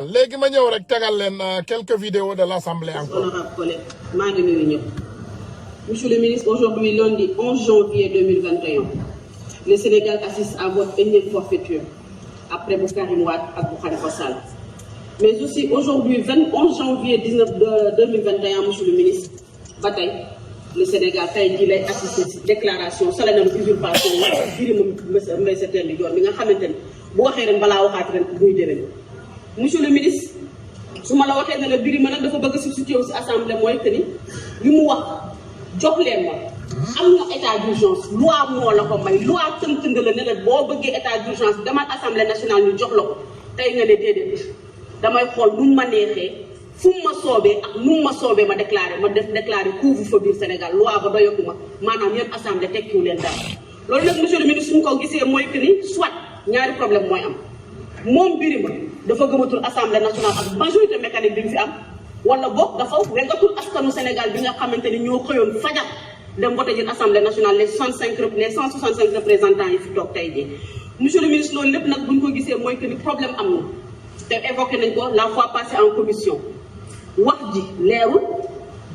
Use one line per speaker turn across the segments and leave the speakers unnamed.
léegi ma ñëw rek tegal leen quelques vidéos de l'Assemblée encore.
Honorable collègue, maa ngi nuyu ñëpp. Monsieur le ministre, aujourd'hui lundi 11 janvier 2021, le Sénégal assiste à votre énième forfaiture après bu Karim Wade ak bu Khalifa Sall. Mais aussi aujourd'hui 11 janvier 2021, monsieur le ministre, ba tey le Sénégal tey jii lay assister ci déclaration solennelle d'usurpation Birima Mbaye Sène Ndione bi nga xamante ni bu waxee ren balaa waxaat ren muy déwén. Monsieur le ministre, su ma la waxee ne la Birima nag dafa bëgg a substituer wu ci assemblée mooy que ni li mu wax jox leen ma am na état d'urgence loi moo la ko may loi tënk nga la ne la boo bëggee état d'urgence demal assemblée nationale ñu jox la ko tey nga ne déedéet damay xool nu mu ma neexee fu mu ma soobee ak nu mu ma soobee ma déclaré couvre-feu biir Sénégal loi ba doyagu ma maanaam yéen assemblée tekkiwu leen dara. loolu nag monsieur le ministre suñu ko gisee mooy que ni soit ñaari problème mooy am moom Birima dafa gëmatul assemblée nationale ak majorité mécanique bi mu fi am wala boog dafa wegatul askanu Sénégal bi nga xamante ni ñoo xëyoon fajar dem voté ji assemblée nationale les 165 représentants yi fi toog tey jii. monsieur le ministre loolu lépp nag bu ñu ko gisee mooy que ni problème am na te évoqué nañ ko la fois passée en commission wax ji leerul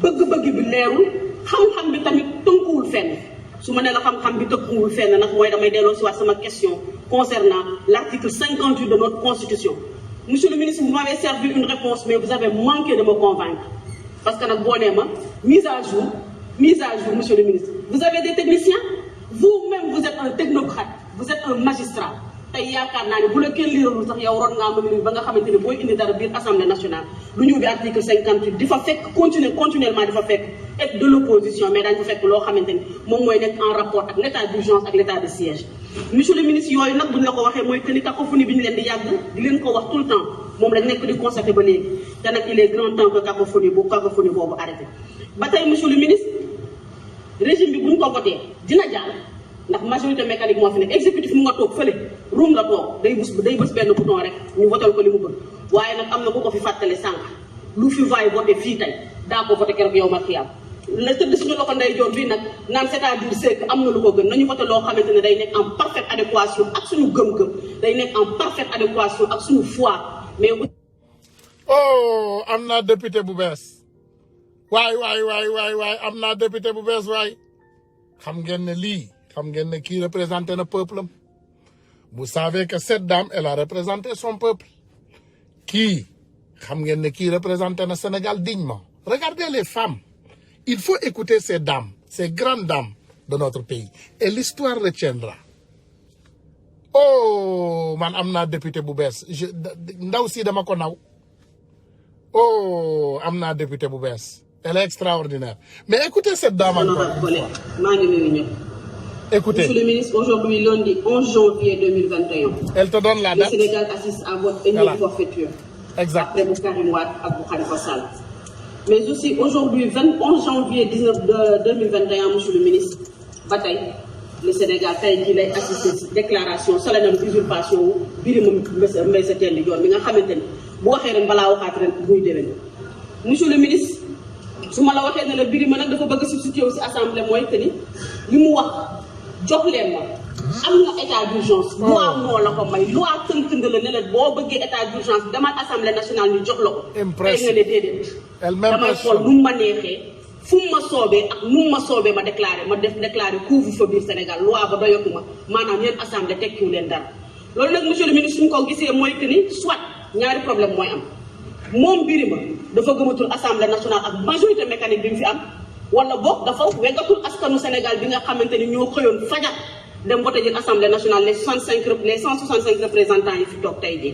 bëgg-bëgg bi leerul xam-xam bi tamit tënkuwul fenn su ma nee la xam-xam bi tënkuwul fenn nag mooy damay delloo si waat sama question concernant l'article 58 de notre constitution. Monsieur le ministre, vous m'avez servi une réponse, mais vous avez manqué de me convaincre. Parce que mise à jour, monsieur le ministre. Vous avez des techniciens, vous-même vous êtes un technocrate, vous êtes un magistrat. tey yaakaar naa ne bu la kenn liiralul sax yow ron ngaa mën ba nga xamante ni booy indi dara biir assemblée nationale lu ñu ubbi article 58 di fa fekk continuellement di fa fekk et de l'opposition mais daañu fa fekk loo xamante ni moom mooy nekk en rapport ak l'état d'urgence ak l'état de siège. monsieur le ministre yooyu nag bu ñu la ko waxee mooy que ni cacophonie bi ñu leen di yàgg di leen ko wax tout le temps moom lañ nekk di constater ba léegi te nag il est grand temps que cacophonie boobu arrêté. ba tey monsieur le ministre régime bi bu ñu ko voté dina jàll ndax majorité mécanique moo fi nekk exécutif mu nga toog fële room la toog day bës benn bouton rek ñu votal ko li mu bëgg waaye nag am na ku ko fi fàttale sànq lu fi vaay voté fii tey daa ko voté keroog yow ma xiyam la tëdd suñu loxo ndeyjoor bii nag naan c'est-à-dire c'est que am na lu ko gën nañu voté loo xamante ne day nekk en parfaite adéquation ak suñu gëm-gëm day nekk en parfaite adéquation ak suñu foi mais.
oh am naa député bu bees waay am naa député bu bees waay xam ngeen ne lii. xam ngeen ne kii représenté na peuple am vous savez que cette dame elle a représenté son peuple kii xam ngeen ne kii représenté na Sénégal dignement regardez les femmes il faut écouter ces dames ces grandes dames de notre pays et l'histoire retiendra oh man am naa député bu bees ndaw si dama ko naw oh am naa député bu bees elle est extraordinaire mais écoutez cette dame encore
maa ngi nuyu ñëpp.
Écoutez.
Monsieur le ministre, aujourd'hui lundi 11 janvier 2021,
elle te donne la date.
le Sénégal assiste à votre énième forfaiture.
Exact.
Après bu Karim Wade ak bu Khalifa Sall. Mais aussi aujourd'hui 11 janvier 2021, monsieur le ministre, ba tey le Sénégal tey jii lay assister ci déclaration solennelle d'usurpation Birima Mbaye Sène Ndione bi nga xamante ni bu waxee ren balaa waxaat ren muy déwén. monsieur le ministre su ma la waxee ne la Birima nag dafa bëgg a substituer wu ci assemblée mooy que ni li mu wax. jox leen ma am na état d'urgence loi moo la ko may loi tënk nga la ne la boo bëggee état d'urgence demal assemblée nationale ñu jox la ko tey nga ne déedéet damay xool nu mu ma neexee fu mu ma soobee ak nu mu ma soobee ma déclaré couvre-feu biir Sénégal loi ba doyagu ma maanaam yéen assemblée tekkiwu leen dara. loolu nag monsieur le ministre suñu ko gisee mooy que ni soit ñaari problème mooy am moom Birima dafa gëmatul assemblée nationale ak majorité mécanique bi mu fi am wala boog dafa wegatul askanu Sénégal bi nga xamante ni ñoo xëyoon fajar dem voté ji assemblée nationale les 165 représentants yi fi toog tey jii.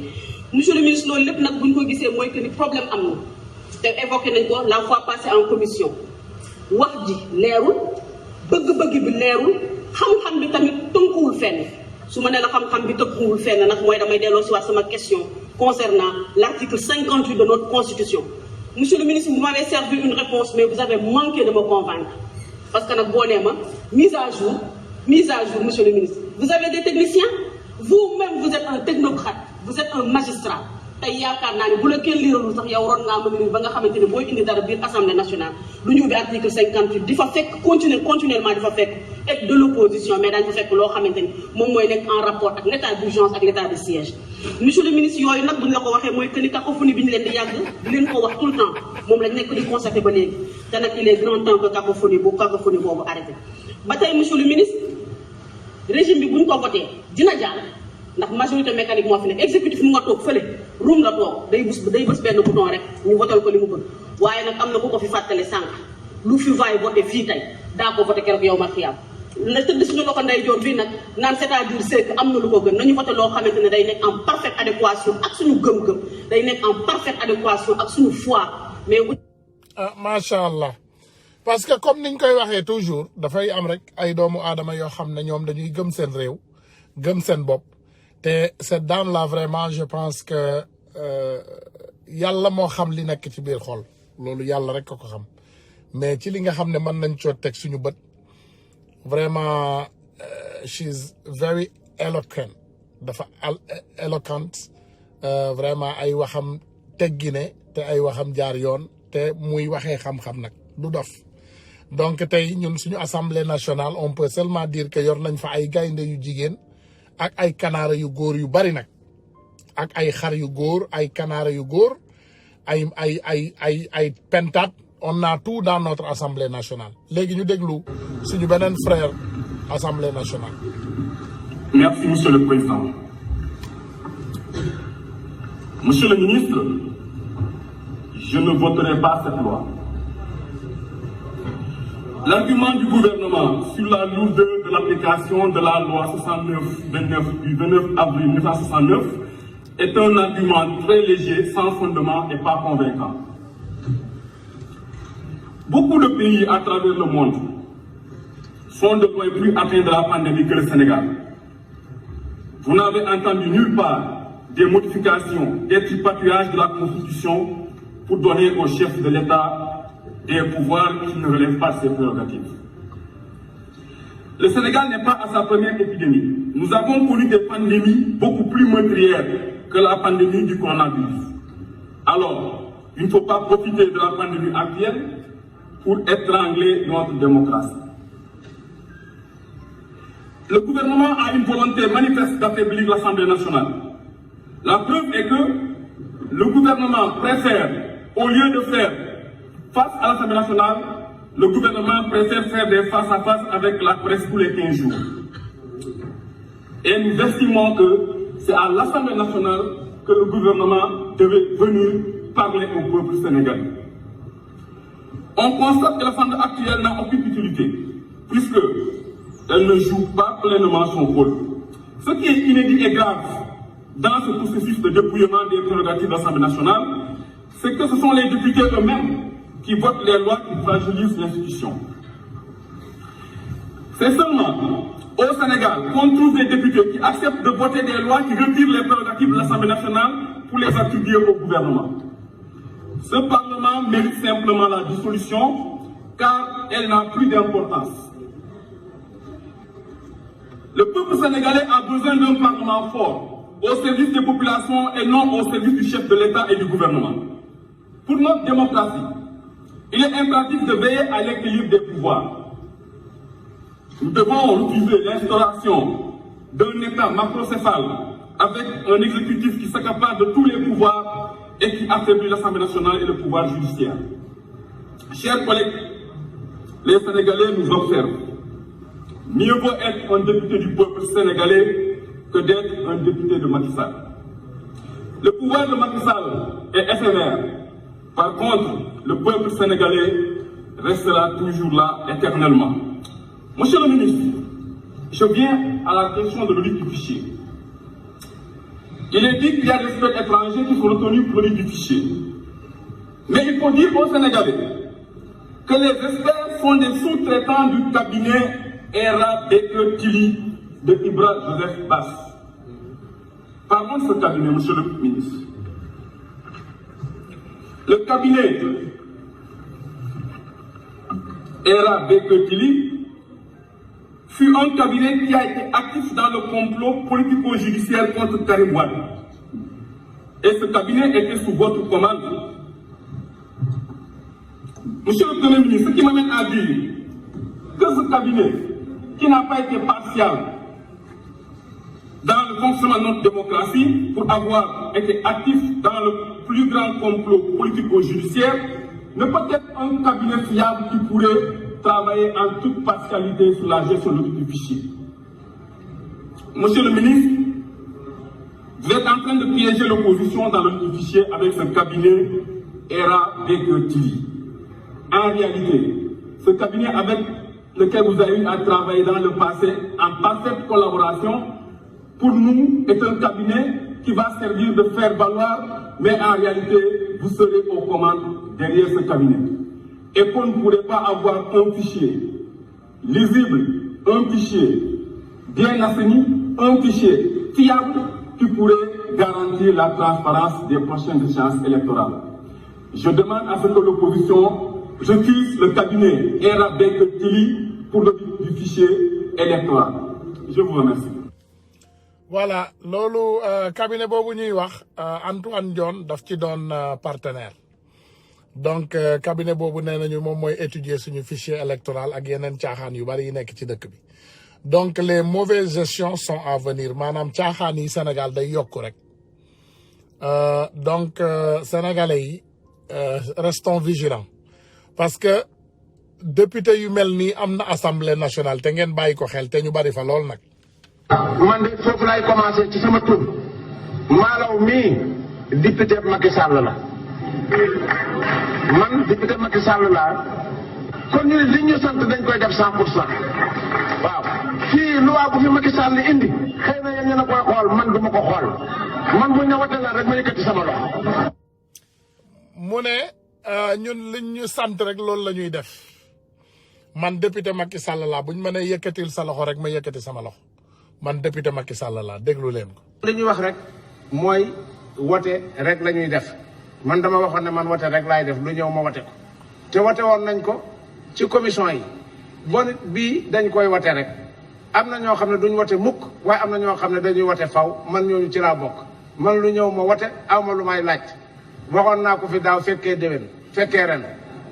monsieur le ministre loolu lépp nag bu ñu ko gisee mooy que ni problème am na te évoqué nañ ko la fois passée en commission wax ji leerul bëgg-bëgg bi leerul xam-xam bi tamit tënkuwul fenn su ma nee la xam-xam bi tënkuwul fenn nag mooy damay delloo si waat sama question concernant l'article 58 de notre constitution. Monsieur le ministre, vous m'avez servi une réponse, mais vous avez manqué de me convaincre. Parce que mise à jour, monsieur le ministre. Vous avez des techniciens, vous-même vous êtes un technocrate, vous êtes un magistrat. tey yaakaar naa ne bu la kenn liiralul sax yow ron ngaa mën ba nga xamante ni booy indi dara biir assemblée nationale lu ñu ubbi article 58 di fa fekk continuellement di fa fekk et de l'opposition mais daañu fa fekk loo xamante ni moom mooy nekk en rapport ak l'état d'urgence ak l'état de siège. monsieur le ministre yooyu nag bu ñu la ko waxee mooy que ni cacophonie bi ñu leen di yàgg di leen ko wax tout le temps moom lañ nekk di constaté ba léegi te nag il est grand temps que cacophonie boobu arrêté. ba tey monsieur le ministre régime bi bu ñu ko voté dina jàll ndax majorité mécanique moo fi nekk exécutif mu nga toog fële ruum la toog day bës benn bouton rek ñu votal ko li mu bëgg waaye nag am na ku ko fi fàttale sànq lu fi vaay voté fii tey daa ko voté keroog yow ma xiyam la tëdd suñu loxo ndey joor bii nag naan c'est-à-dire c'est que am na lu ko gën nañu voté loo xamante ne day nekk en parfaite adéquation ak suñu gëm-gëm day nekk en parfaite adéquation ak suñu foi mais
macha allah parce que comme niñ koy waxee toujours dafay am rek ay doomu aadama yoo xam ne ñoom dañuy gëm seen réew gëm seen bopp te cette dame là vraiment je pense que yàlla moo xam li nekk ci biir xol loolu yàlla rek ko xam mais ci li nga xam ne mën nañ coo teg suñu bët vraiment she's very eloquent dafa eloquent vraiment ay waxam teggine te ay waxam jaar yoon te muy waxee xam-xam nag du dof donc tey ñun suñu assemblée nationale on peut seulement dire que yor nañ fa ay gaynde yu jigéen ak ay kanaara yu góor yu bari nag ak ay xar yu góor ay kanaara yu góor ay pentat on a tout dans notre assemblée nationale léegi ñu déglu suñu beneen frère assemblée nationale.
Merci monsieur le président. Monsieur le ministre, je ne voterai pas cette loi. L'argument du gouvernement sur la lourdeur de l'application de la loi 69-29 du 29 avril 1969 est un argument très léger, sans fondement et pas convaincant. Beaucoup de pays à travers le monde sont de loin plus atteints de la pandémie que le Sénégal. Vous n'avez entendu nulle part des modifications, des tripatouillages de la Constitution pour donner au chef de l'État des pouvoirs qui ne relèvent pas de ses prérogatives. Le Sénégal n'est pas à sa première épidémie. Nous avons connu des pandémies beaucoup plus meurtrières que la pandémie du coronavirus. Alors, il ne faut pas profiter de la pandémie actuelle pour étrangler notre démocratie. Le gouvernement a une volonté manifeste d'affaiblir l'Assemblée nationale. La preuve est que le gouvernement préfère, au lieu de faire face à l'Assemblée nationale, le gouvernement préfère faire des face-à-face avec la presse tous les 15 jours. Et nous estimons que c'est à l'Assemblée nationale que le gouvernement devait venir parler au peuple sénégalais. On constate que l'Assemblée actuelle n'a aucune utilité, puisqu'elle ne joue pas pleinement son rôle. Ce qui est inédit et grave dans ce processus de dépouillement des prérogatives de l'Assemblée nationale, c'est que ce sont les députés eux-mêmes qui votent les lois qui fragilisent l'institution. C'est seulement au Sénégal qu'on trouve des députés qui acceptent de voter des lois qui retirent les prérogatives de l'Assemblée nationale pour les attribuer au gouvernement. Ce Parlement mérite simplement la dissolution car elle n'a plus d'importance. Le peuple sénégalais a besoin d'un Parlement fort, au service des populations et non au service du chef de l'État et du gouvernement. Pour notre démocratie, il est impératif de veiller à l'équilibre des pouvoirs. Nous devons refuser l'instauration d'un État macrocéphale avec un exécutif qui s'accapare de tous les pouvoirs et qui affaiblit l'Assemblée nationale et le pouvoir judiciaire. Chers collègues, les Sénégalais nous observent. Mieux vaut être un député du peuple sénégalais que d'être un député de Macky Sall. Le pouvoir de Macky Sall est éphémère. Par contre, le peuple sénégalais restera toujours là éternellement. Monsieur le ministre, je viens à la question de l'audit du fichier. Il est dit qu'il y a des experts étrangers qui sont retenus pour l'audit du fichier. Mais il faut dire aux Sénégalais que les experts sont des sous-traitants du cabinet Era Baker Tilly de Ibra Joseph Bass. Parlons de ce cabinet, monsieur le ministre. Le cabinet Era Baker Tilly fut un cabinet qui a été actif dans le complot politico-judiciaire contre Karim Wade. Et ce cabinet était sous votre commande. Monsieur le Premier ministre, ce qui m'amène à dire que ce cabinet, qui n'a pas été partial, dans le fonctionnement de notre démocratie pour avoir été actif dans le plus grand complot politico-judiciaire ne peut être un cabinet fiable qui pourrait travailler en toute partialité sur la gestion de l'audit du fichier. Monsieur le ministre, vous êtes en train de piéger l'opposition dans l'audit du fichier avec ce cabinet ERA Baker Tilly. En réalité, ce cabinet avec lequel vous avez eu à travailler dans le passé en parfaite collaboration, pour nous, est un cabinet qui va servir de faire valoir, mais en réalité, vous serez aux commandes derrière ce cabinet. Et qu'on ne pourrait pas avoir un fichier lisible, un fichier bien assaini, un fichier fiable qui pourrait garantir la transparence des prochaines échéances électorales. Je demande à ce que l'opposition refuse le cabinet ERA Baker Tilly pour le du fichier électoral. Je vous remercie.
Voilà, loolu cabinet boobu ñuy wax Antoine Diome daf ci doon partenaire donc cabinet boobu nee nañu moom mooy étudier suñu fichier électoral ak yeneen caaxaan yu bari yi nekk ci dëkk bi donc les mauvaises gestions sont à venir maanaam caaxaan yi Sénégal day yokku rek donc sénégalais yi restons vigilants parce que député yu mel nii am na assemblée nationale te ngeen bàyyi ko xel te ñu bari fa lool nag.
man de foofu laay commencé ci sama tur Malaw mii député Macky Sall la man député Macky Sall la kon ñu li ñu sant dañ koy def 100%. waaw fii loi bu fi Macky Sall indi xëy na yéen a koy xool man du ma ko xool man bu ñu wote la rek ma yëkkati sama loxo.
mu ne ñun liñ ñu sant rek loolu la ñuy def man député Macky Sall la buñ ma nee yëkkatil sa loxo rek ma yëkkati sama loxo. man député Macky Sall la déglu leen ko.
li ñuy wax rek mooy wote rek la ñuy def man dama waxoon ne man wote rek laay def lu ñëw ma wote ko te wote woon nañ ko ci commission yi bon bii dañ koy wote rek am na ñoo xam ne duñ wote mukk waaye am na ñoo xam ne dañuy wote faw man ñooñu ci laa bokk man lu ñëw ma wote aw ma lu may laaj waxoon naa ko fi daaw fekkee déwén fekkee ren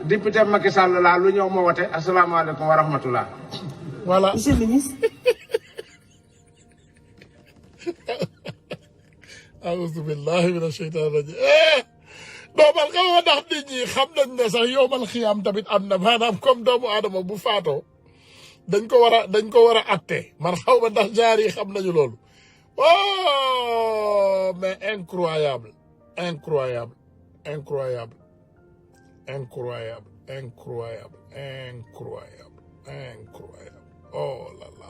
député Macky Sall la lu ñëw ma wote asalaamaaleykum wa rahmatullah.
voilà
monsieur le ministre.
auzu billahi mina sheytaani rajim non man xam nga ndax nit ñi xam nañ ne sax yowmal xiyaam tamit am na maanaam comme doomu aadama bu faatoo dañ ko war a atte man xaw ma ndax jaar yi xam nañu loolu oh mais incroyable incroyable incroyable incroyable incroyable incroyable incroyable oh là là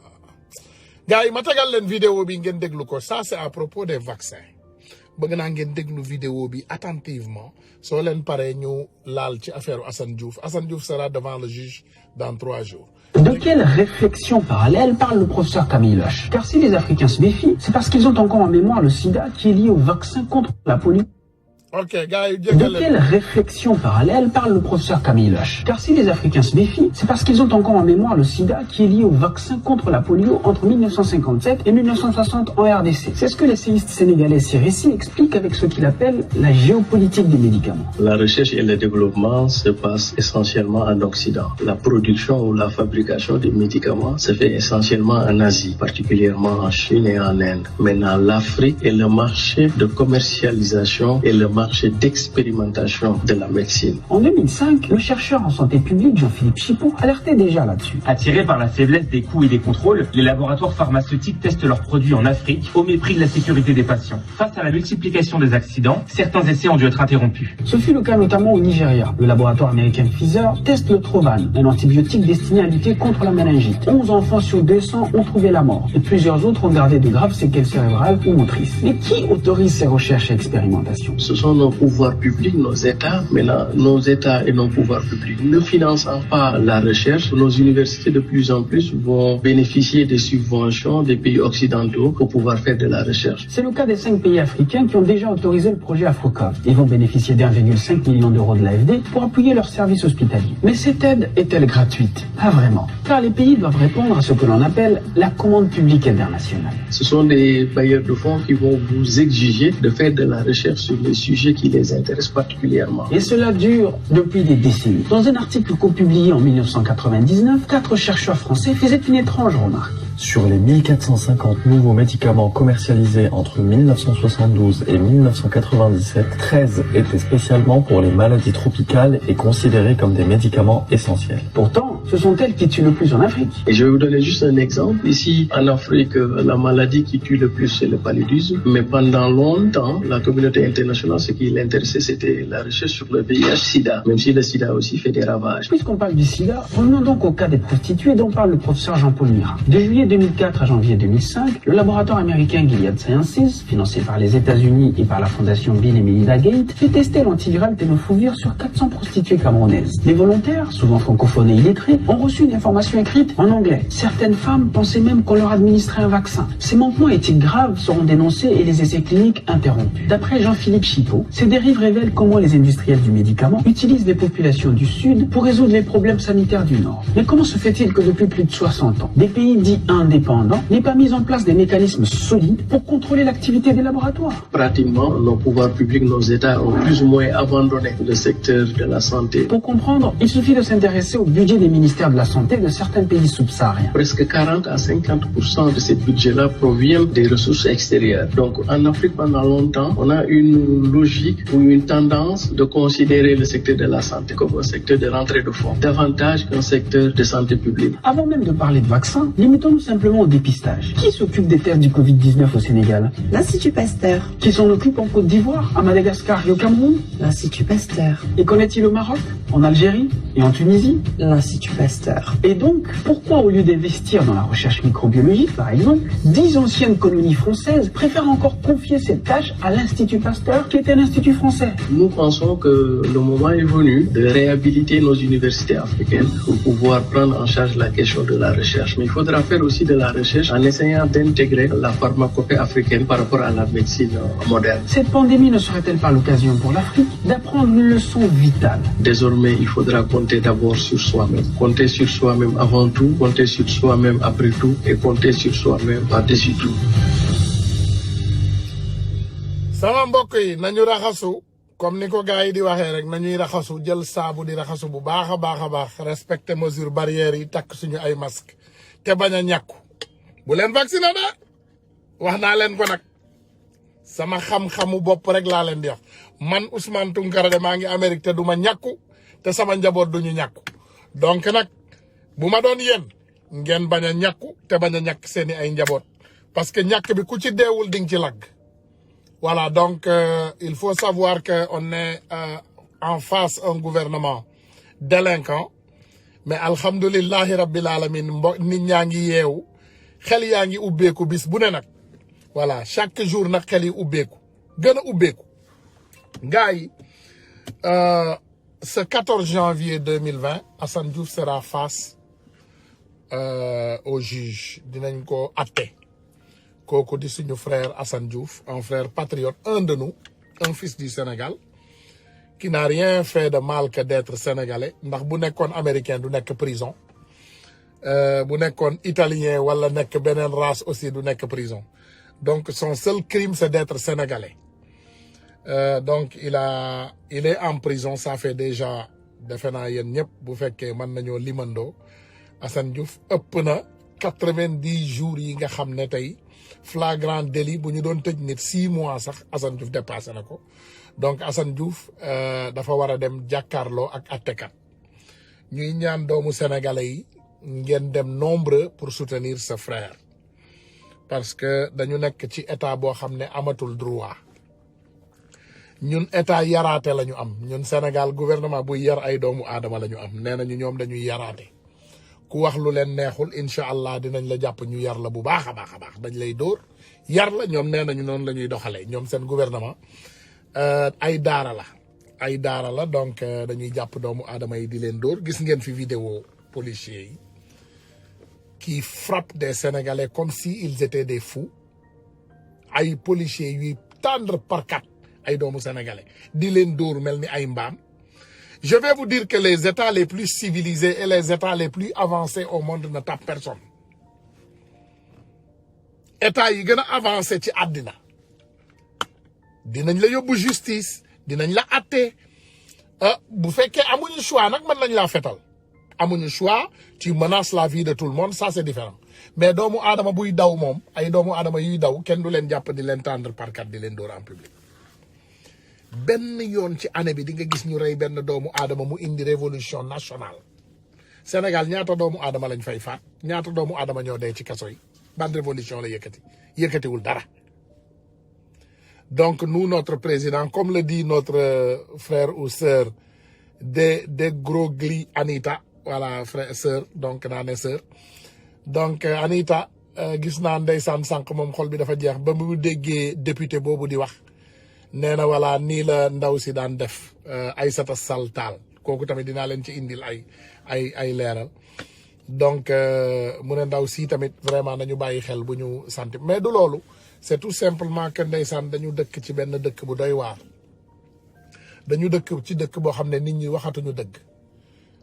gars yi ma tegal leen vidéo bi ngeen déglu ko ça c'est à propos des vaccins bëgg naa ngeen déglu vidéo bi attentivement soo leen paree ñu laal ci affaire Assane Diouf sera devant le juge dans 3 jours.
De quelle réflexion parallèle parle le professeur Camille Loche? Car si les Africains se méfient, c'est parce qu'ils ont encore en mémoire le sida qui est lié au vaccin contre la polio.
Ok, gars,
de quelle réflexion parallèle parle le professeur Camille Loche? Car si les Africains se méfient, c'est parce qu'ils ont encore en mémoire le sida qui est lié au vaccin contre la polio entre 1957 et 1960 en RDC. C'est ce que l'essayiste sénégalais Sirissi explique avec ce qu'il appelle la géopolitique des médicaments.
La recherche et le développement se passent essentiellement en Occident. La production ou la fabrication des médicaments se fait essentiellement en Asie, particulièrement en Chine et en Inde. Maintenant, l'Afrique est le marché de commercialisation et le marché d'expérimentation de la médecine.
En 2005, le chercheur en santé publique Jean-Philippe Chipot alertait déjà là-dessus.
Attirés par la faiblesse des coûts et des contrôles, les laboratoires pharmaceutiques testent leurs produits en Afrique au mépris de la sécurité des patients. Face à la multiplication des accidents, certains essais ont dû être interrompus.
Ce fut le cas notamment au Nigeria. Le laboratoire américain Pfizer teste le Trovan, un antibiotique destiné à lutter contre la méningite. 11 enfants sur 200 ont trouvé la mort et plusieurs autres ont gardé de graves séquelles cérébrales ou motrices. Mais qui autorise ces recherches et expérimentations?
Ce sont nos pouvoirs publics, nos États. Maintenant, nos États et nos pouvoirs publics ne finançant pas la recherche, nos universités de plus en plus vont bénéficier des subventions des pays occidentaux pour pouvoir faire de la recherche.
C'est le cas des 5 pays africains qui ont déjà autorisé le projet Afrocov. Ils vont bénéficier d'1,5 million d'euros de l'AFD pour appuyer leurs services hospitaliers. Mais cette aide est-elle gratuite? Pas vraiment. Car les pays doivent répondre à ce que l'on appelle la commande publique internationale.
Ce sont des bailleurs de fonds qui vont vous exiger de faire de la recherche sur les sujets qui les intéressent particulièrement.
Et cela dure depuis des décennies. Dans un article co-publié en 1999, 4 chercheurs français faisaient une étrange remarque.
Sur les 1450 nouveaux médicaments commercialisés entre 1972 et 1997, 13 étaient spécialement pour les maladies tropicales et considérés comme des médicaments essentiels.
Pourtant, ce sont elles qui tuent le plus en Afrique.
Et je vais vous donner juste un exemple. Ici, en Afrique, la maladie qui tue le plus, c'est le paludisme. Mais pendant longtemps, la communauté internationale, ce qui l'intéressait, c'était la recherche sur le VIH-Sida, même si le Sida aussi fait des ravages.
Puisqu'on parle du sida, revenons donc au cas des prostituées dont parle le professeur Jean-Paul Mira. De juillet 2004 à janvier 2005, le laboratoire américain Gilead Sciences, financé par les États-Unis et par la fondation Bill et Melinda Gates, fait tester l'antiviral tenofovir sur 400 prostituées camerounaises. Les volontaires, souvent francophones et illettrés, ont reçu une information écrite en anglais. Certaines femmes pensaient même qu'on leur administrait un vaccin. Ces manquements éthiques graves seront dénoncés et les essais cliniques interrompus. D'après Jean-Philippe Chipot, ces dérives révèlent comment les industriels du médicament utilisent les populations du Sud pour résoudre les problèmes sanitaires du Nord. Mais comment se fait-il que depuis plus de 60 ans, des pays dits indépendants n'aient pas mis en place des mécanismes solides pour contrôler l'activité des laboratoires?
Pratiquement, nos pouvoirs publics, nos États ont plus ou moins abandonné le secteur de la santé.
Pour comprendre, il suffit de s'intéresser au budget des ministères de la Santé de certains pays subsahariens.
Presque 40 à 50% de ces budgets-là proviennent des ressources extérieures. Donc, en Afrique, pendant longtemps, on a une logique ou une tendance de considérer le secteur de la santé comme un secteur de rentrée de fonds, davantage qu'un secteur de santé publique.
Avant même de parler de vaccins, limitons-nous simplement au dépistage. Qui s'occupe des tests du Covid-19 au Sénégal?
L'Institut Pasteur.
Qui s'en occupe en Côte d'Ivoire, à Madagascar et au Cameroun?
L'Institut Pasteur.
Et qu'en est-il au Maroc, en Algérie et en Tunisie?
L'Institut Pasteur.
Et donc, pourquoi au lieu d'investir dans la recherche microbiologique, par exemple, 10 anciennes colonies françaises préfèrent encore confier cette tâche à l'Institut Pasteur, qui est un institut français?
Nous pensons que le moment est venu de réhabiliter nos universités africaines pour pouvoir prendre en charge la question de la recherche. Mais il faudra faire aussi de la recherche en essayant d'intégrer la pharmacopée africaine par rapport à la médecine moderne.
Cette pandémie ne serait-elle pas l'occasion pour l'Afrique d'apprendre une leçon vitale?
Désormais, il faudra compter d'abord sur soi-même. Compter sur soi-même avant tout, compter sur soi-même après tout et compter sur soi-même par-dessus tout.
sama mbokk yi nañu raxasu comme ni ko gars yi di waxee rek nañuy raxasu jël saabu di raxasu bu baax a baax respecter mesures barrières yi takk suñu ay masque te bañ a ñàkku bu leen vacciné de wax naa leen ko nag sama xam-xamu bopp rek laa leen di wax man Ousmane Tounkara de maa ngi Amérique te du ma ñàkku te sama njaboot duñu ñàkku donc nag bu ma doon yéen ngeen bañ a ñàkku te bañ a ñàkk seeni ay njaboot parce que ñàkk bi ku ci deewul ding ci lagg. Voilà, donc il faut savoir qu'on est en face un gouvernement délinquant, mais alhamdulillahi rabbil alamin nit ñaa ngi yeewu xel yaa ngi ubbeeku bis bu ne nag voilà chaque jour nag xel yi ubbeeku gën a ubbeeku gars yi ce 14 janvier 2020 Assane Diouf sera face au juge dinañ ko atte kooku di suñu frère Assane Diouf un frère patriote, un de nous, un fils du Sénégal qui n'a rien fait de mal que d'être sénégalais ndax bu nekkoon américain du nekk prison bu nekkoon italien wala nekk beneen race aussi du nekk prison donc son seul crime c'est d'être sénégalais donc il est en prison ça fait déjà defe naa yéen ñëpp bu fekkee mën nañoo limandoo Assane Diouf ëpp na 90 jours yi nga xam ne tey flagrant délit bu ñu doon tëj nit 6 mois sax Assane Diouf dépassé na ko donc Assane Diouf dafa war a dem jàkkaarloo ak attekat ñuy ñaan doomu sénégalais yi ngeen dem nombreux pour soutenir ce frère parce que dañu nekk ci état boo xam ne amatul droit ñun état yaraate la ñu am ñun Sénégal gouvernement buy yar ay doomu aadama la ñu am nee nañu ñoom dañuy yaraate ku wax lu leen neexul incha allah dinañ la jàpp ñu yar la bu baax a baax dañ lay dóor yar la ñoom nee nañu noonu la ñuy doxalee ñoom seen gouvernement ay daara la donc dañuy jàpp doomu aadama yi di leen dóor gis ngeen fi vidéo policiers yi qui frappent des Sénégalais comme si ils étaient des fous ay policiers yuy tendre par quatre ay doomu Sénégalais di leen dóor mel ni ay mbaam. Je vais vous dire que les États les plus civilisés et les États les plus avancés au monde ne tapent personne. États yi gën a avancé ci àddina dinañ la yóbbu justice dinañ la atte bu fekkee amuñu choix nag mën nañ laa fetal amuñu choix tu menaces la vie de tout le monde ça c'est différent mais doomu aadama buy daw moom ay doomu aadama yuy daw kenn du leen jàpp di leen tendre par carte di leen dóor en public benn yoon ci année bi di nga gis ñu rey benn doomu aadama mu indi révolution nationale Sénégal ñaata doomu aadama lañ fay faat ñaata doomu aadama ñoo dee ci kaso yi ban révolution la yëkkatiwul dara. Donc nous, notre président, comme le dit notre frère ou sœur de Grogli Anita, voilà frère sœur donc naa ne sœur donc Anita gis naa ndeysaan sànq moom xol bi dafa jeex ba mu déggee député boobu di wax nee na voilà nii la ndaw si daan def Aïssata Sall Tall kooku tamit dinaa leen ci indil ay leeral donc mu ne ndaw si tamit vraiment nañu bàyyi xel bu ñu sant mais du loolu c'est tout simplement que ndeysaan dañu dëkk ci benn dëkk bu doy waar dañu dëkk ci dëkk boo xam ne nit ñi waxatuñu dëgg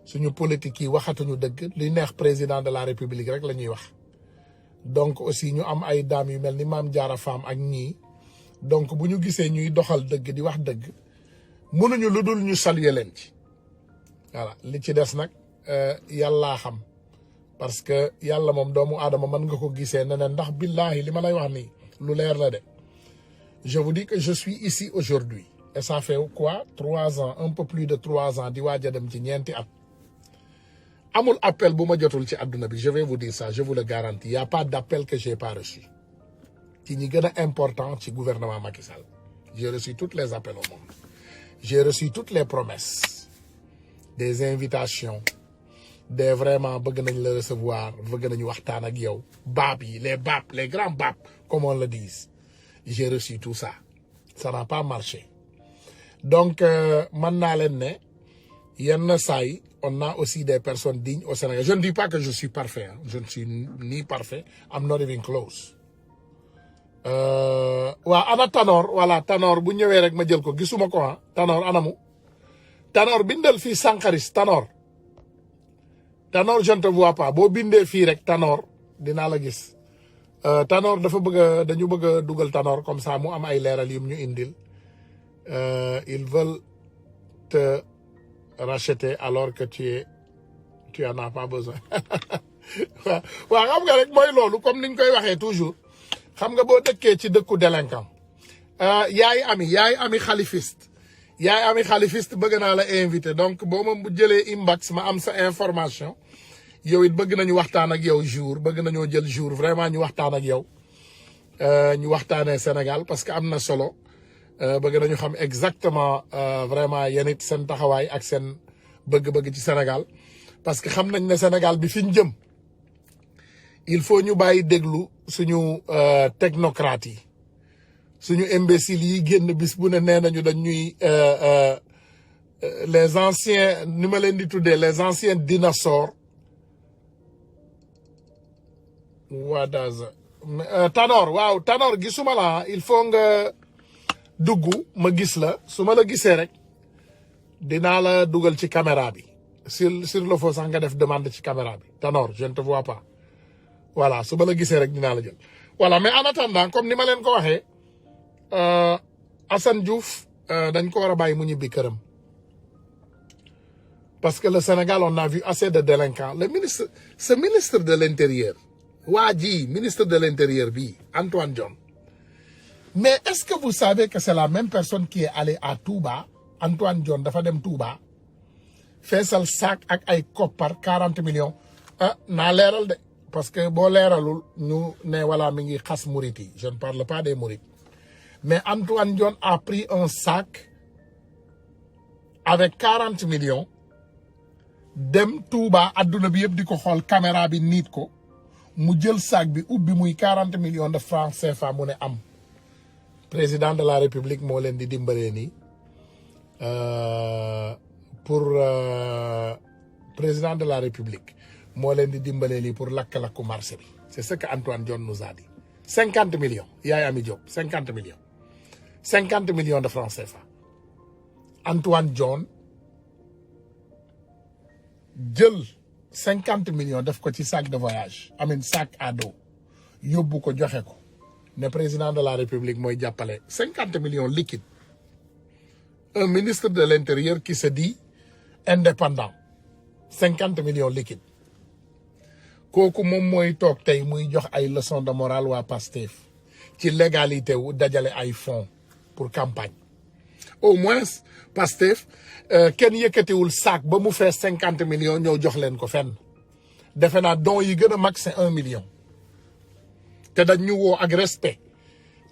suñu politique yi waxatuñu dëgg li neex président de la république rek la ñuy wax donc aussi ñu am ay dames yu mel ni Mame Diarra Fam ak ñii donc bu ñu gisee ñuy doxal dëgg di wax dëgg mënuñu lu dul ñu saluer leen ci voilà li ci des nag yàllaa xam parce que yàlla moom doomu aadama mën nga ko gisee neneen ndax billahi li ma lay wax nii lu leer la de je vous dis que je suis ici aujourd'hui et ça fait quoi 3 ans un peu plus de 3 ans di waaj a dem ci ñeenti at amul appel bu ma jotul ci àdduna bi je vais vous dire ça je vous le garantis y a pas d'appel que j'ai pas reçu ci ñi gën a important ci gouvernement Macky Sall j'ai reçu tous les appels au monde j'ai reçu toutes les promesses des invitations des vraiment bëgg nañ la recevoir bëgg nañu waxtaan ak yow baab yi les grands babs comme on le dit j'ai reçu tout ça ça n'a pas marché donc mën naa leen ne yenn saa yi on a aussi des personnes dignes au Sénégal je ne dis pas que je suis parfait hein. Je ne suis ni parfait I'm not even close waa ana Tanor voilà Tanor bu ñëwee rek ma jël ko gisuma ko ah Tanor anamu Tanor bindal fii Sankaris Tanor je ne te vois pas boo bindee fii rek Tanor dinaa la gis Tanor dañu bëgg a dugal Tanor comme ça mu am ay leeral yum ñu indil ils veulent te racheter alors que tu en as pas besoin waaw xam nga rek mooy loolu comme niñ koy waxee toujours xam nga boo dëkkee ci dëkku délinquant yaay ami xalifiste bëgg naa la invité donc boo ma jëlee inbox ma am sa information yow it bëgg nañu waxtaan ak yow bëgg nañoo jël jour vraiment ñu waxtaan ak yow ñu waxtaanee Sénégal parce que am na solo bëgg nañu xam exactement vraiment yéen it seen taxawaay ak seen bëgg-bëgg ci Sénégal parce que xam nañ ne Sénégal bi fi ñu jëm il faut ñu bàyyi déglu suñu technocrates yi suñu imbéciles yi génn bis bu ne nee nañu dañ ñuy les anciens ni ma leen di tuddee les anciens dinosaures Tanor waaw Tanor gisuma la il faut nga dugg ma gis la su ma la gisee rek dinaa la dugal ci caméra bi sur le faux sax nga def demande ci caméra bi Tanor je ne te vois pas voilà su ma la gisee rek dinaa la jël voilà mais en attendant comme ni ma leen ko waxee Assane Diouf dañ ko war a bàyyi mu ñibbi këram parce que le Sénégal on a vu assez de délinquants ce ministre de l'intérieur waa ji ministre de l'intérieur bi Antoine Diome mais est-ce que vous savez que c'est la même personne qui est allée à Touba Antoine Diome dafa dem Touba feesal sac ak ay koppar 40 millions naa leeral de parce que boo leeralul ñu ne voilà mi ngi xas murit yi je ne parle pas des mourides mais Antoine Diome a pris un sac avec 40 millions dem Touba adduna bi yëpp di ko xool caméra bi niit ko mu jël sac bi ubbi muy 40 millions de francs CFA mu ne am président de la République moo leen di dimbalee nii président de la République moo leen di dimbalee nii pour lakk-lakku marché bi c'est ce que Antoine Diome nous a dit 50 millions yaay Ami Diop 50 millions de francs CFA Antoine Diome jël 50 millions def ko ci sac de voyage sac à dos yóbbu ko joxe ko ne président de la République mooy jàppale 50 millions liquide un ministre de l'Intérieur qui se dit indépendant 50 millions liquide kooku moom mooy toog tey muy jox ay leçon de morale waa Pastef ci légalité wu dajale ay fonds pour campagne au moins Pastef kenn yëkkatiwul sac ba mu fees 50 millions ñëw jox leen ko fenn defe naa don yi gën a mag c'est 1 million te dañ ñu woo ak respect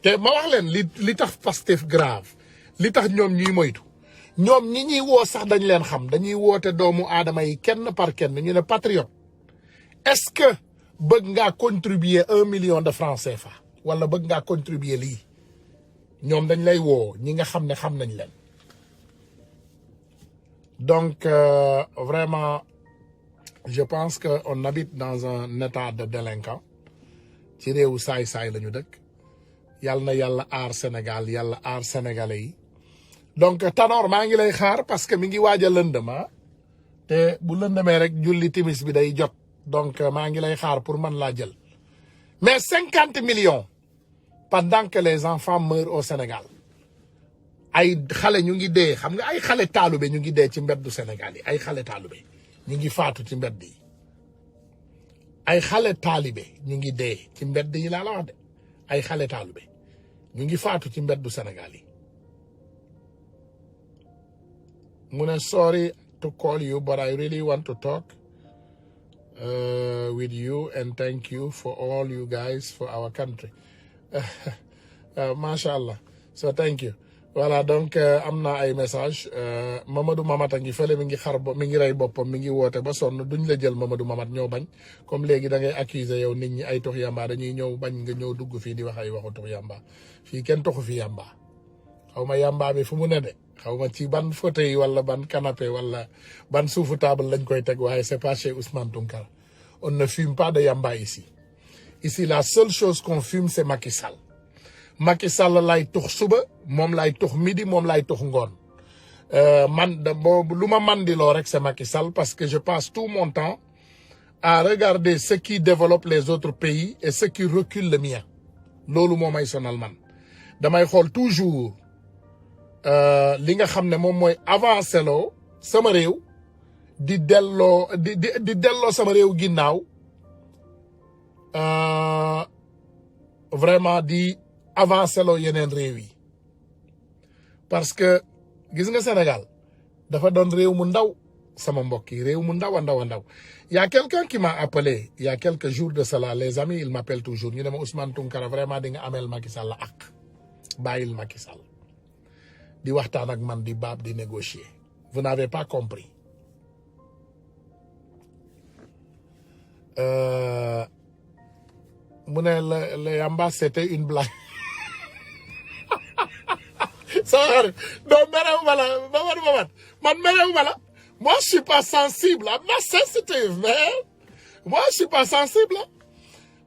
te ma wax leen li tax Pastef grave li tax ñoom ñuy moytu ñoom ñi ñuy woo sax dañ leen xam dañuy woote doomu aadama yi kenn par kenn ñu ne patriote est-ce que bëgg ngaa contribuer 1 million de francs CFA wala bëgg ngaa contribuer lii ñoom dañ lay woo ñi nga xam ne xam nañ leen donc vraiment je pense que on habite dans un état de délinquant ci réewu saay-saay la ñu dëkk yàlla na yàlla aar Sénégal yàlla aar sénégalais yi donc Tanor maa ngi lay xaar parce que mi ngi waaj a lëndëm te bu lëndëmee rek julli timis bi day jot donc maa ngi lay xaar pour man laa jël mais 50 millions pendant que les enfants meurent au Sénégal ay xale ñu ngi dee xam nga ay xale taalube ñu ngi dee ci mbeddu Sénégal yi ay xale taalube ñu ngi faatu ci mbedd yi ay xale taalibe ñu ngi dee ci mbedd yi laa la wax de ay xale taalube ñu ngi faatu ci mbeddu Sénégal yi mu ne sorry to call you but I really want to talk with you and thank you for all you guys for our country masha Allah so thank you voilà donc am na ay message Mamadou Mamat a ngi fële mi ngi mi ngi rey boppam mi ngi woote ba sonn duñ la jël Mamadou Mamat ñoo bañ comme léegi da ngay accuser yow nit ñi ay tux yamba dañuy ñëw bañ nga ñëw dugg fii di wax ay waxu tux yamba fii kenn tuxu fi yamba xaw ma yamba bi fu mu ne de xaw ma ci ban fauteuil wala ban canapé wala ban suufu table lañ koy teg waaye c'est pas chez Ousmane Tounkara on ne fume pas de yamba ici la seule chose qu'on fume c'est Macky Sall Macky Sall lay tux suba moom lay tux midi moom lay tux ngoon man da boobu lu ma mandiloo rek c'est Macky Sall parce que je passe tout mon temps à regarder ce qui développe les autres pays et ce qui recule le mien loolu moo may sonal man damay xool toujours li nga xam ne moom mooy avancé loo sama réew di delloo di delloo sama réew ginnaaw vraiment di avancé loo yeneen réew yi parce que gis nga Sénégal dafa doon réew mu ndaw sama mbokk yi réew mu ndaw a ndaw a ndaw y a quelqu'un qui m'a appelé il y a quelques jours de cela les amis ils m'appellent toujours ñu ne ma Ousmane Tounkara vraiment di nga ameel Macky Sall la ak bàyyil Macky Sall di waxtaan ak man di baab di négocier vous n'avez pas compris mu ne le yamba c'était une blague sama xarit donc merew ma la man merew ma la moi je suis pas sensible I'm not sensitive man moi je suis pas sensible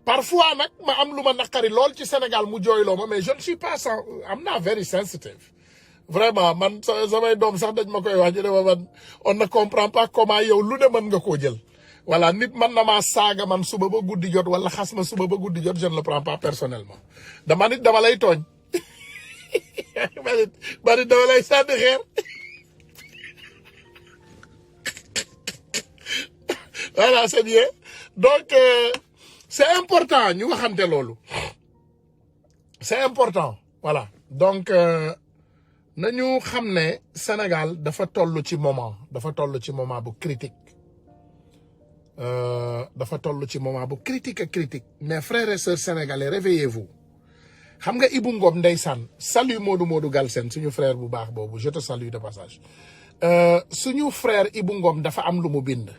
parfois nag ma am lu ma naqari lool ci Sénégal mu jooyloo ma mais je ne suis pas I'm not very sensitive vraiment man samay doom sax dañ ma koy wax ñu ne ma man on ne comprend pas comment yow lu ne mën nga koo jël voilà nit man na maa saaga man suba ba guddi jot wala xas ma suba ba guddi jot je ne le prends pas personnellement dama lay tooñ bari dama lay sànni xeer voilà c'est bien donc c'est important ñu waxante loolu c'est important voilà donc nañu xam ne Sénégal dafa toll ci moment bu critique dafa toll ci moment bu critique mes frères et sœurs sénégalais réveillez-vous xam nga Ibou Ngom ndeysaan salut Modou Galsen suñu frère bu baax boobu je te salue de passage suñu frère Ibou Ngom dafa am lu mu bind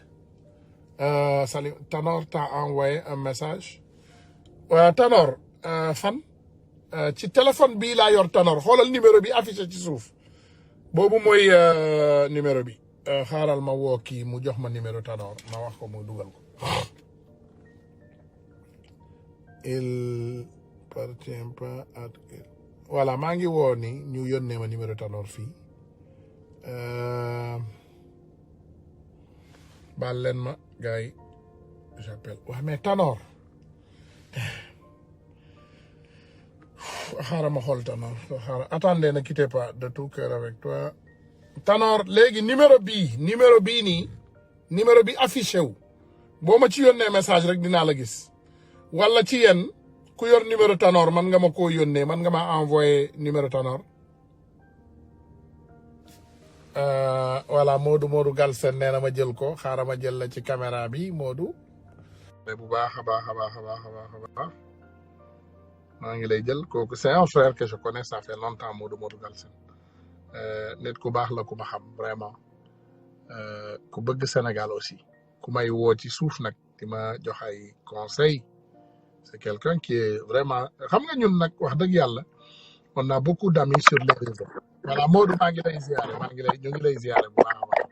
salut Tanor t'a envoyé un message Tanor fan ci téléphone bii laa yor Tanor xoolal numéro bi affiché ci suuf boobu mooy numéro bi xaaral ma woo kii mu jox ma numéro Tanor ma wax ko mu dugal ko il appartient pas à voilà maa ngi woo ni ñu yónnee ma numéro Tanor fii baal leen ma gars yi j'appelle waaw mais Tanor xaaral ma xool Tanor xaaral attendez ne quittez pas de tout cœur avec toi Tanor léegi numéro bii nii numéro bi affiché wu boo ma ci yónnee message rek dinaa la gis wala ci yéen ku yor numéro Tanor man nga ma koo yónnee man nga ma envoyé numéro Tanor voilà Modou Galsen nee na ma jël ko xaaral ma jël la ci caméra bi Modou mais bu baax a baax maa ngi lay jël kooku c'est un frère que je connais ça fait longtemps Modou Galsen nit ku baax la ku ma xam vraiment ku bëgg Sénégal aussi ku may woo ci suuf nag di ma jox ay conseils c'est quelqu'un qui est vraiment xam nga ñun nag wax dëgg yàlla on a beaucoup d'amis sur les réseaux voilà Modou maa ngi lay ziare ñu ngi lay ziare bu baax a baax.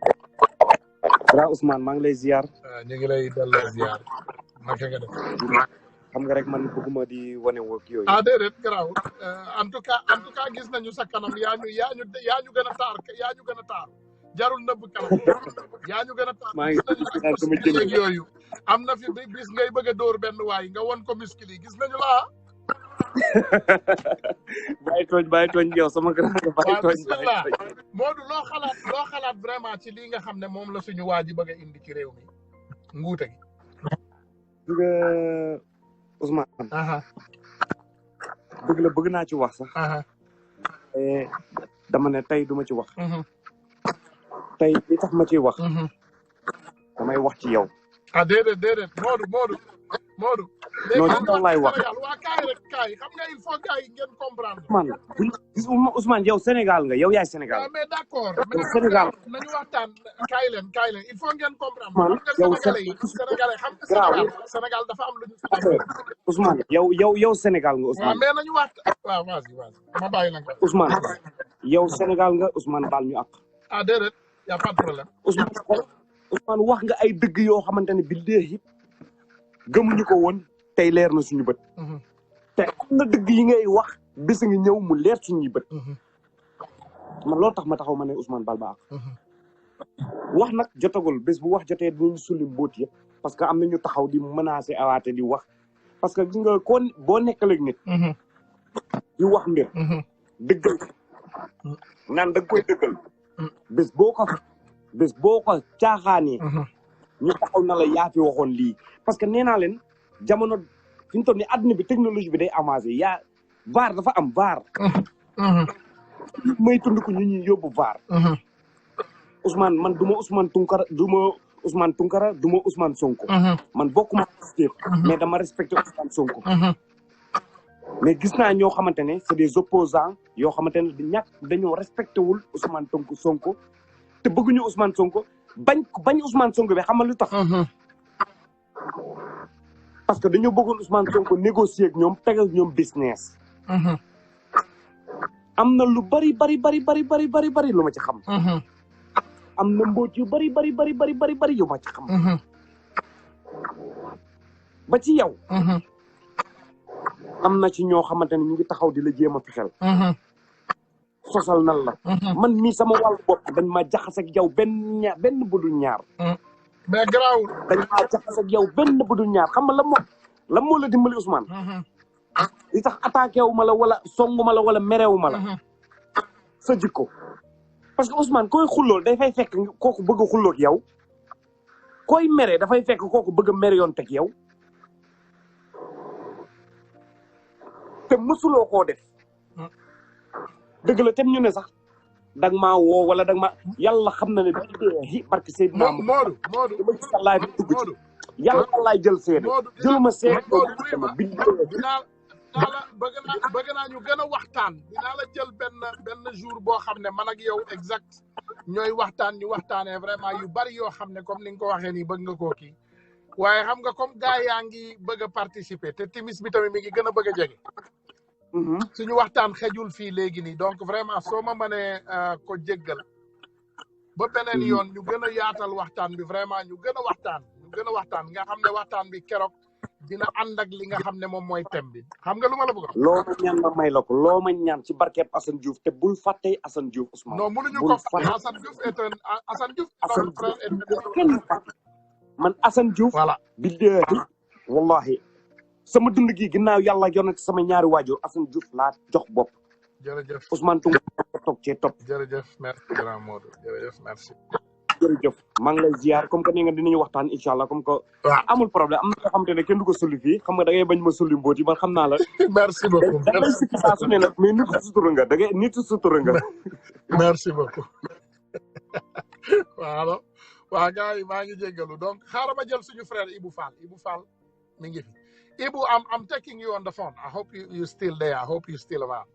Grand Ousmane maa ngi lay ziar.
ñu ngi lay delloo ziar naka nga def.
xam nga rek man bëgguma di wane woo ak yooyu.
ah déedéet garaaw en tout cas gis nañu sa kanam yaa ñu gën a taar jarul nëbb kanam yaa ñu gën a taar.
maa ngi sama jënd
yooyu am na fi bis ngay bëgg a dóor benn waay nga won ko muscle yi gis nañu la
bàyyi tooñ yow sama grand bàyyi tooñ.
bismillah Modou loo xalaat vraiment ci lii nga xam ne moom la suñu waa ji bëgg a indi ci réew mi nguute gi.
nga Ousmane. dëgg la bëgg naa ci wax sax. dama ne tey duma ci wax. tey li tax ma ciy wax. damay wax ci yow.
ah déedéet Modou.
non ci yow laay wax.
waa kaay xam nga il faut gars yi ngeen comprendre.
Ousmane yow Sénégal nga yow yaay Sénégal.
mais d'accord
Sénégal
nañu waxtaan kaay leen il faut ngeen comprendre.
yow
Sénégalais xam nga Sénégal dafa am lu ñu.
Ousmane yow Sénégal nga Ousmane.
waaw mais nañu waxtaan waaw vas-y ma bàyyi la nga.
Ousmane yow Sénégal nga Ousmane baal ñu ak.
ah déedéet y a pas de problème.
Ousmane wax nga ay dëgg yoo xamante ne billahi gëmuñu ko woon tey leer na suñu bët. te am na dëgg yi ngay wax bis ngi ñëw mu leer suñuy bët. man loolu tax ma taxaw ma ne Ousmane Bal Ba wax nag jotagul bés bu wax jotee dinañ sulli mbóot yëpp parce que am na ñu taxaw di menacer awaate di wax parce que gis nga ko boo nekkaleeg nit. di wax mbir. dëggal naan da nga koy dëggal. bés boo ko caaxaanee. ñu taxaw na la yaa fi waxoon lii parce que nee naa leen jamono fi ñu toll nii àdduna bi technologie bi day avancé VAR dafa am VAR. may tund ko ñu ñuy yóbbu VAR. Ousmane man du ma Ousmane Tounkara du ma Ousmane Sonko. man bokkuma mais dama respecté Ousmane Sonko. mais gis naa ñoo xamante ne c'est des opposants yoo xamante ne dañoo respecté wul Ousmane Sonko te bëgguñu Ousmane Sonko bañ Ousmane Sonko bi xam nga lu tax. parce que dañoo bëggoon Ousmane Sonko négocier ak ñoom teg ak ñoom business. am na lu bari lu ma ci xam. am na mbóot yu bari yu ma ci xam. ba ci yow. am na ci ñoo xamante ne ñu ngi taxaw di la jéem a fexeel. sosal nan la. man mii sama wàllu bopp dañ ma jaxase ak yow benn budul ñaar.
mais garaawul.
dañ ma jaxase ak yow benn budul ñaar xam nga lan moo la dimbali Ousmane. li tax attaqué wu ma la wala songu ma la wala merewu ma la. sa jikko parce que Ousmane koy xullool dafay fekk kooku bëgg a xulloo ak yow koy mere dafay fekk kooku bëgg a mere yoon teg yow te mësuloo koo def dëgg la tem ñu ne sax dag maa woo wala dag ma yàlla xam na ne bi barke Seydina
Modou
dama ci sa laay bi dugg ci yàlla laay jël seede jëluma seede dama bi
bëgg naa ñu gën a waxtaan dinaa la jël benn jour boo xam ne man ak yow exact ñooy waxtaan ñu waxtaanee vraiment yu bari yoo xam ne comme ni nga ko waxee nii bëgg nga koo kii waaye xam nga comme gars yaa ngi bëgg a participer te timis bi tamit mi ngi gën a bëgg a jege. suñu waxtaan xejul fii léegi nii donc vraiment soo ma mënee ko jéggal ba beneen yoon ñu gën a yaatal waxtaan bi vraiment ñu gën a waxtaan nga xam ne waxtaan bi keroog dina ànd ak li nga xam ne moom mooy thème bi xam nga lu ma la bëgg a.
loo ma ñaan ma may la ko loo ma ñaan ci barkeeb Assane Diouf te bul fàtte Assane Diouf Ousmane.
non mënuñu ko fàtte Assane Diouf Assane Diouf.
kenn fàtte man Assane Diouf.
voilà
billahi wallahi sama dund gi ginnaaw yàlla yonent sama ñaari waajur Assane Diouf laa jox bopp.
jërëjëf
Ousmane Tounkara toog cee topp.
jërëjëf merci grand Modou jërëjëf merci.
jërëjëf maa ngi lay ziar comme que ni nga dinañu waxtaan incha allah comme que amul problème am na nga xamante ne kenn du ko sulli fii xam nga da ngay bañ ma sulli mbóot yi man xam naa la
merci beaucoup
da ngay sikki saa su ne nag mais nit sutura nga da ngay nit sutura nga
merci beaucoup waaw waa gars yi maa ngi jéggalu donc xaaral ma jël suñu frère Ibou Fall mi ngi fi Ibou I'm taking you on the phone I hope you still there I hope you still around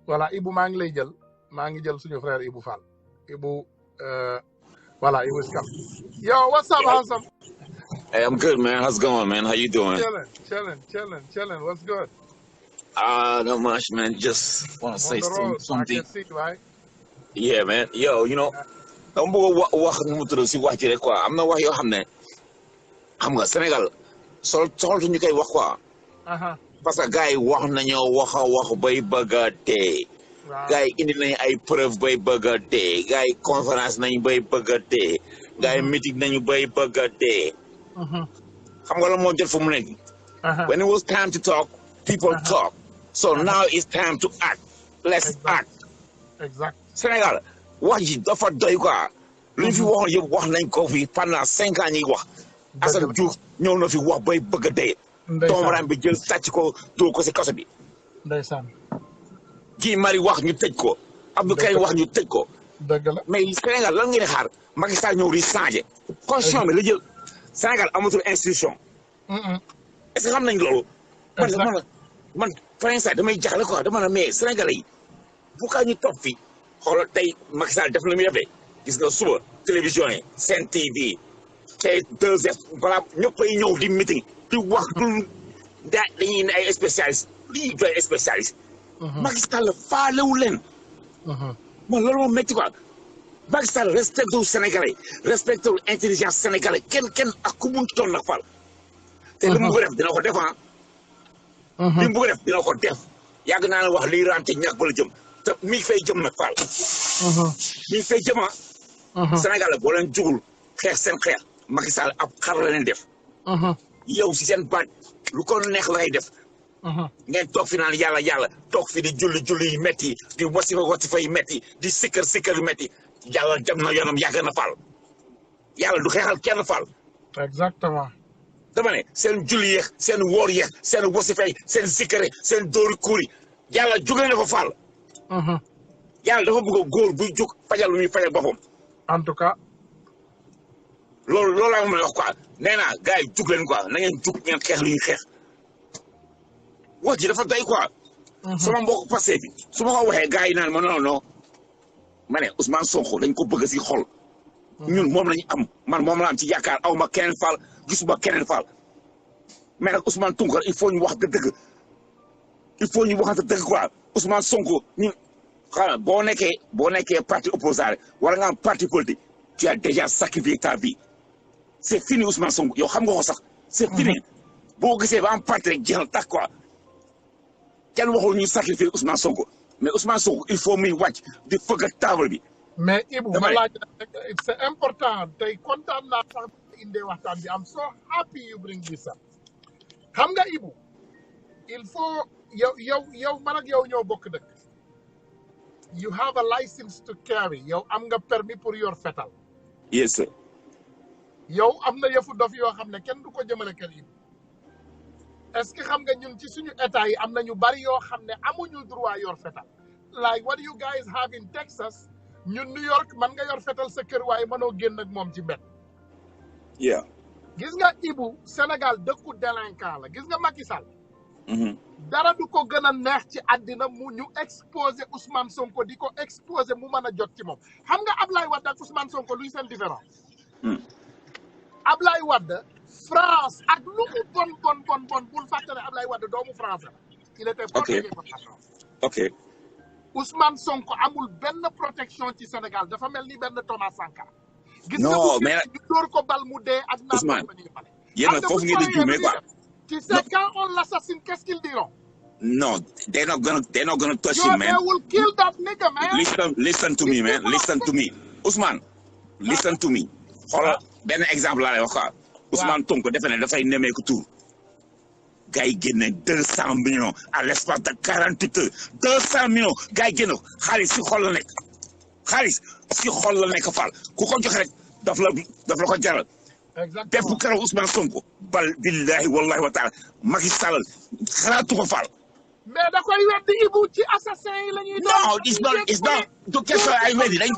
voilà Ibou maa ngi lay jël maa ngi jël suñu frère Ibou Fall Ibou voilà Ibou Scam yo what's up handsome
Hey, I'm good, man. How's it going, man? How you doing?
Chilling. What's good?
Not much, man. Just want to say something.
I can see, right?
Yeah, man. Yo, you know, I'm not wax yoo xam ne xam nga Sénégal soltu ñu koy wax quoi. Parce que gars yi wax nañoo wax bay bëgg a dee. Gars yi indi nañu ay preuve bay bëgg a dee. Gars yi conférence nañu bay bëgg a dee. Gars yi meeting nañu bay bëgg a dee. Xam nga la moo jot fu mu nekk. When it was time to talk, people talk. So now it's time to act. Let's act.
Exact.
Sénégal wax ji dafa doy quoi. Lu ñu fi waxoon yëpp wax nañ ko fi pendant 5 ans ñuy wax. Assane Diouf ñëw na fi wax bay bëgg a dee. Doomaram bi jël sàcc ko dóor ko si kaso bi.
Ndeysaan.
Guy Marius wax ñu tëj ko. Abdou Karim wax ñu tëj ko.
Dëgg la. Mais
Sénégal lan ngeen xaar Macky Sall ñëw di changé. Constitution bi la jël Sénégal amatul institution. Est-ce que xam nañ loolu. man français damay jaxle quoi dama ne mais Sénégalais yi bu kaa ñu topp fi xoolal tey Macky Sall def na muy defee gis nga suba télévision yi Sen TV tey 2S voilà ñëppay ñëw di meeting di wax dañuy ne ay spécialiste li ñuy doy spécialiste. Macky Sall faalewu leen. man loolu moom métti quoi Macky Sall respecté wu Sénégalais respecté wu intelligence sénégalais kenn ak ku mu toll nag fal. te li mu bëgg a def dina ko def li mu bëgg a def dina ko def yàgg naa la wax lii rente ñàkk ba la jëm te mi ngi fay jëm nag fal. mi ngi fay jëma. Sénégal boo leen jugul xeex seen xeex Macky Sall ab xar la leen def. yow si seen baat lu ko neex la ngay def. ngeen toog fi naan yàlla toog fi di julli yi metti di wasifa yi metti di sikkar yu metti yàlla dem na yoonam yàgg na fal yàlla du xeexal kenn fal.
Exactement.
dama ne seen julli yeex seen woor yeex seen wasifa yi seen sikkar seen dóori kuuri yàlla jóge na fa fal. yàlla dafa bëgg a góor buy jóg fajal lu muy fajal boppam.
En tout cas.
loolu laa mën a wax quoi nee naa gars yi jug leen quoi na ngeen jug ngeen xeex lu ñuy xeex. wax ji dafa doy quoi. sama mbokk passé bi su ma ko waxee gars yi naan ma non ma ne Ousmane Sonko dañ ko bëgg si xol. ñun moom lañu am man moom la am ci yaakaar aw ma keneen faal gisuma keneen faal mais nag Ousmane Tounkara il faut ñu wax dëgg il faut ñu waxante dëgg quoi Ousmane Sonko ñun xanaa boo nekkee parti opposant wala nga am parti politique tu as déjà sacrifié ta vie c'est fini Ousmane Sonko yow xam nga ko sax c'est fini boo gisee ba am parti rek jeexal tax quoi. kenn waxul ñu sacrifier Ousmane Sonko mais Ousmane Sonko il faut muy wàcc di fëgg table bi.
mais Ibou ma laaj c'est important tey kontaan naa sax indee waxtaan bi am so happy you bring this up xam nga Ibou il faut yow man ak yow ñoo bokk dëkk you have a license to carry yow am nga permis pour yor fetal.
yes sir.
yow am na yëfu dof yoo xam ne kenn du ko jëmale kër Ibou. est-ce que xam nga ñun ci suñu état yi am na ñu bari yoo xam ne amuñu droit yor fetal like what you guys have in Texas ñun New York man nga yor fetal sa kër waaye mënoo génn ak moom ci mbedd.
yeah.
gis nga Ibou Sénégal dëkku délinquant la gis nga Macky Sall. dara du ko gën a neex ci àddina mu ñu exposé Ousmane Sonko di ko exposé mu mën a jot ci moom xam nga Ablaye Wade ak Ousmane Sonko luy seen différence. Ablaye Wade. France ak lu mu bon bul fàtte ne Ablaye Wade doomu France la. il était protégé par la France.
ok.
Ousmane Sonko amul benn protection ci Sénégal dafa mel ni benn Thomas Sankara.
non mais
gis nga bu door ko bal mu dee ak.
Ousmane yéen a foofu ngeen di juumee quoi.
tu sais quand on l'assassine qu'est-ce qu'ils diront.
no they're not gonna touch him man.
they will kill that nigga man.
listen to me man listen to me Ousmane. listen to me. xoolal benn exemple laa lay wax quoi. Ousmane Sonko defe ne dafay nemmeeku tur gars yi génne 200 millions à l'espace de 48 heures 200 millions gars yi génne xaalis si xol la nekk xaalis si xol la nekk Fall ku ko joxe rek daf la ko jaral. def bu keroog Ousmane Sonko bal billahi wallahi wa taala Macky Sall xalaatu ko Fall.
mais da koy weddi Ibou ci assassin yi la ñuy.
non it's not du question ay weddi dañ